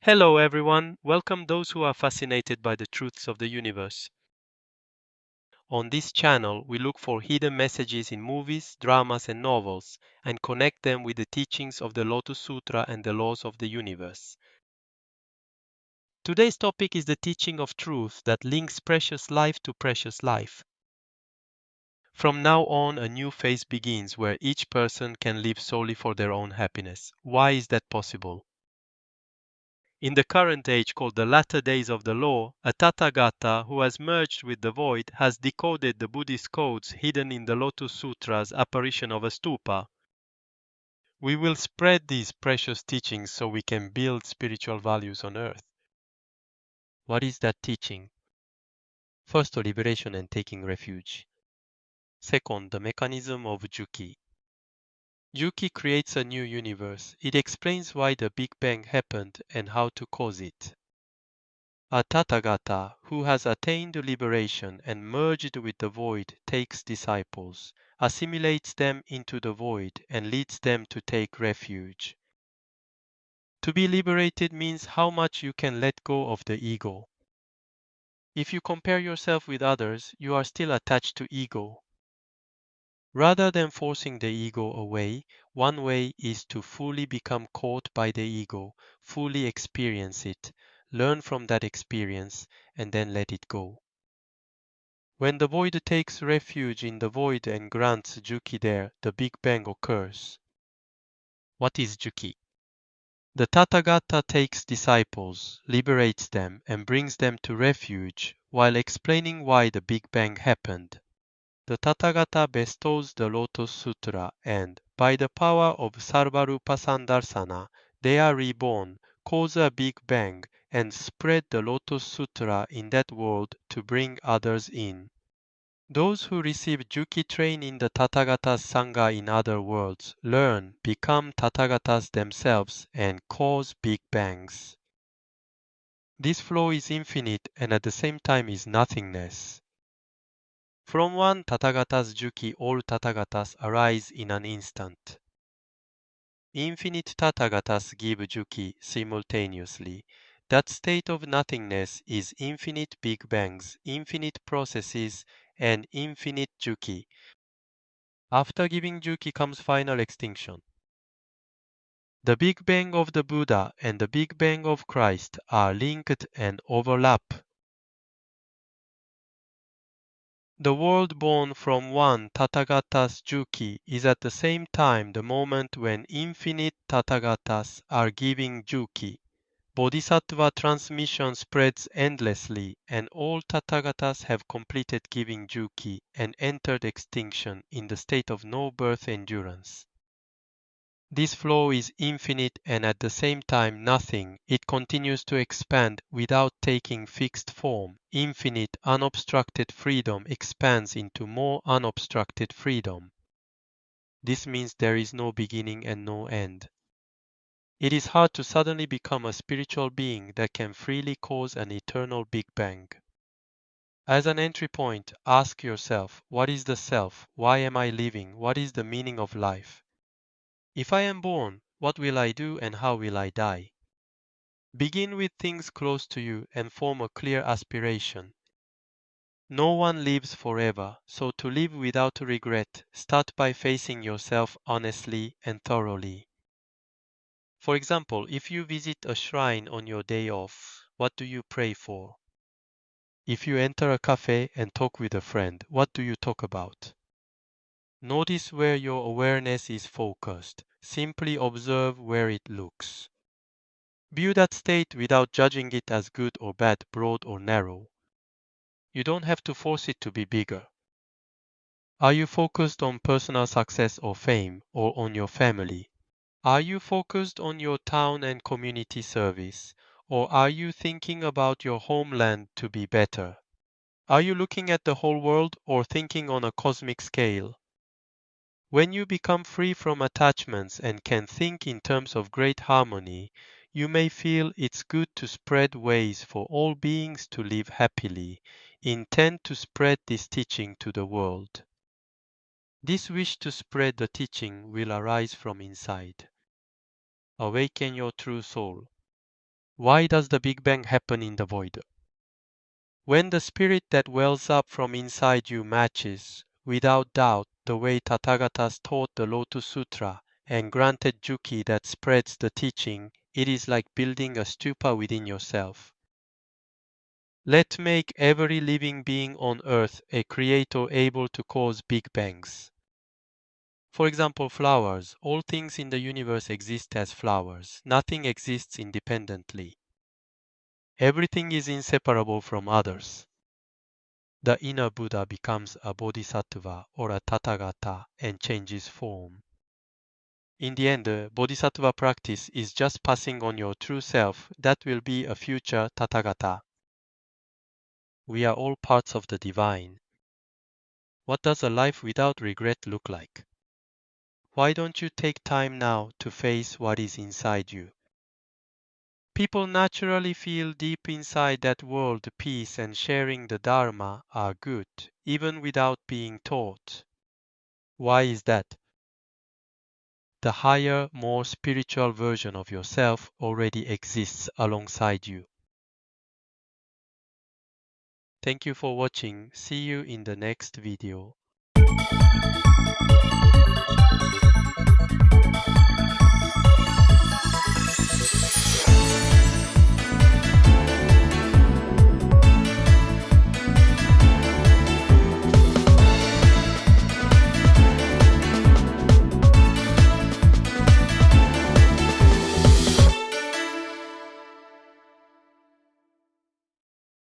Hello everyone, welcome those who are fascinated by the truths of the universe. On this channel, we look for hidden messages in movies, dramas, and novels and connect them with the teachings of the Lotus Sutra and the laws of the universe. Today's topic is the teaching of truth that links precious life to precious life. From now on, a new phase begins where each person can live solely for their own happiness. Why is that possible? In the current age called the latter days of the law, a Tathagata who has merged with the void has decoded the Buddhist codes hidden in the Lotus Sutra's apparition of a stupa. We will spread these precious teachings so we can build spiritual values on earth. What is that teaching? First, liberation and taking refuge. Second, the mechanism of Juki. Juki creates a new universe. It explains why the Big Bang happened and how to cause it. A Tathagata who has attained liberation and merged with the void takes disciples, assimilates them into the void, and leads them to take refuge. To be liberated means how much you can let go of the ego. If you compare yourself with others, you are still attached to ego. Rather than forcing the ego away, one way is to fully become caught by the ego, fully experience it, learn from that experience, and then let it go. When the void takes refuge in the void and grants Juki there, the Big Bang occurs. What is Juki? The Tathagata takes disciples, liberates them, and brings them to refuge while explaining why the Big Bang happened. The Tathagata bestows the Lotus Sutra and, by the power of Sarvarupa Sandarsana, they are reborn, cause a Big Bang, and spread the Lotus Sutra in that world to bring others in. Those who receive Juki train in the Tathagata's Sangha in other worlds, learn, become Tathagatas themselves, and cause Big Bangs. This flow is infinite and at the same time is nothingness. From one Tathagata's Juki, all Tathagatas arise in an instant. Infinite Tathagatas give Juki simultaneously. That state of nothingness is infinite Big Bangs, infinite processes, and infinite Juki. After giving Juki comes final extinction. The Big Bang of the Buddha and the Big Bang of Christ are linked and overlap. The world born from one Tathagata's Juki is at the same time the moment when infinite Tathagatas are giving Juki. Bodhisattva transmission spreads endlessly, and all Tathagatas have completed giving Juki and entered extinction in the state of no birth endurance. This flow is infinite and at the same time nothing. It continues to expand without taking fixed form. Infinite, unobstructed freedom expands into more unobstructed freedom. This means there is no beginning and no end. It is hard to suddenly become a spiritual being that can freely cause an eternal Big Bang. As an entry point, ask yourself, what is the self? Why am I living? What is the meaning of life? If I am born, what will I do and how will I die? Begin with things close to you and form a clear aspiration. No one lives forever, so to live without regret, start by facing yourself honestly and thoroughly. For example, if you visit a shrine on your day off, what do you pray for? If you enter a cafe and talk with a friend, what do you talk about? Notice where your awareness is focused. Simply observe where it looks. View that state without judging it as good or bad, broad or narrow. You don't have to force it to be bigger. Are you focused on personal success or fame, or on your family? Are you focused on your town and community service, or are you thinking about your homeland to be better? Are you looking at the whole world or thinking on a cosmic scale? When you become free from attachments and can think in terms of great harmony, you may feel it's good to spread ways for all beings to live happily. Intend to spread this teaching to the world. This wish to spread the teaching will arise from inside. Awaken your true soul. Why does the Big Bang happen in the void? When the spirit that wells up from inside you matches, without doubt, the way Tathagatas taught the Lotus Sutra and granted Juki that spreads the teaching, it is like building a stupa within yourself. Let make every living being on earth a creator able to cause big bangs. For example, flowers. All things in the universe exist as flowers. Nothing exists independently. Everything is inseparable from others. The inner Buddha becomes a bodhisattva or a tathagata and changes form. In the end, bodhisattva practice is just passing on your true self that will be a future tathagata. We are all parts of the divine. What does a life without regret look like? Why don't you take time now to face what is inside you? People naturally feel deep inside that world peace and sharing the Dharma are good, even without being taught. Why is that? The higher, more spiritual version of yourself already exists alongside you. Thank you for watching. See you in the next video.